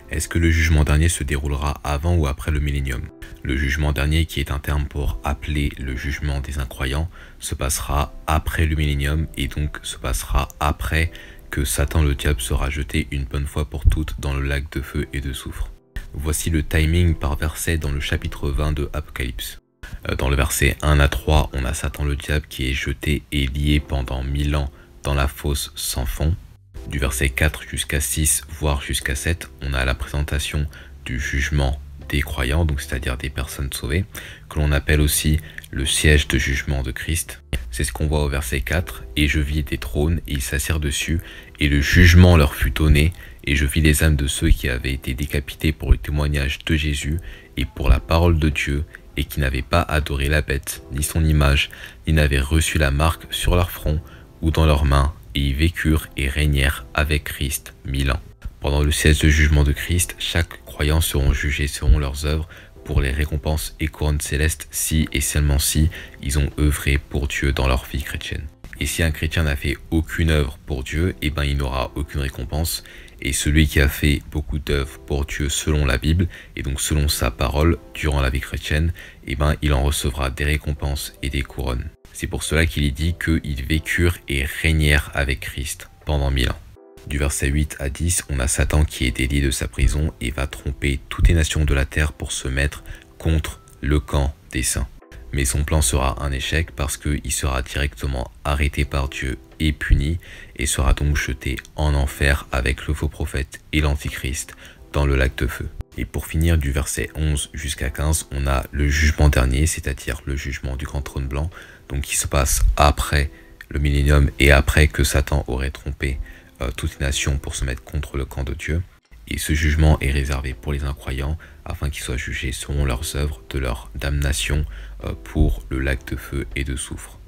Est-ce que le jugement dernier se déroulera avant ou après le millénium? Le jugement dernier, qui est un terme pour appeler le jugement des incroyants, se passera après le millénium et donc se passera après que Satan le diable sera jeté une bonne fois pour toutes dans le lac de feu et de soufre. Voici le timing par verset dans le chapitre 20 de Apocalypse. Dans le verset 1 à 3, on a Satan le diable qui est jeté et lié pendant 1000 ans dans la fosse sans fond. Du verset 4 jusqu'à 6, voire jusqu'à 7, on a la présentation du jugement des croyants, donc c'est-à-dire des personnes sauvées, que l'on appelle aussi le siège de jugement de Christ. C'est ce qu'on voit au verset 4. « Et je vis des trônes, et ils s'assirent dessus, et le jugement leur fut donné, et je vis les âmes de ceux qui avaient été décapités pour le témoignage de Jésus, et pour la parole de Dieu, et qui n'avaient pas adoré la bête, ni son image, ni n'avaient reçu la marque sur leur front, ou dans leurs mains, et y vécurent et régnèrent avec Christ 1000 ans. » Pendant le siège de jugement de Christ, chaque croyant seront jugés selon leurs œuvres pour les récompenses et couronnes célestes si et seulement si ils ont œuvré pour Dieu dans leur vie chrétienne. Et si un chrétien n'a fait aucune œuvre pour Dieu, eh ben il n'aura aucune récompense. Et celui qui a fait beaucoup d'œuvres pour Dieu selon la Bible, et donc selon sa parole, durant la vie chrétienne, eh ben il en recevra des récompenses et des couronnes. C'est pour cela qu'il est dit qu'ils vécurent et régnèrent avec Christ pendant 1000 ans. Du verset 8 à 10, on a Satan qui est délié de sa prison et va tromper toutes les nations de la terre pour se mettre contre le camp des saints. Mais son plan sera un échec parce qu'il sera directement arrêté par Dieu et puni et sera donc jeté en enfer avec le faux prophète et l'antichrist dans le lac de feu. Et pour finir, du verset 11 jusqu'à 15, on a le jugement dernier, c'est-à-dire le jugement du grand trône blanc, donc qui se passe après le millénium et après que Satan aurait trompé toutes les nations pour se mettre contre le camp de Dieu. Et ce jugement est réservé pour les incroyants afin qu'ils soient jugés selon leurs œuvres de leur damnation pour le lac de feu et de soufre.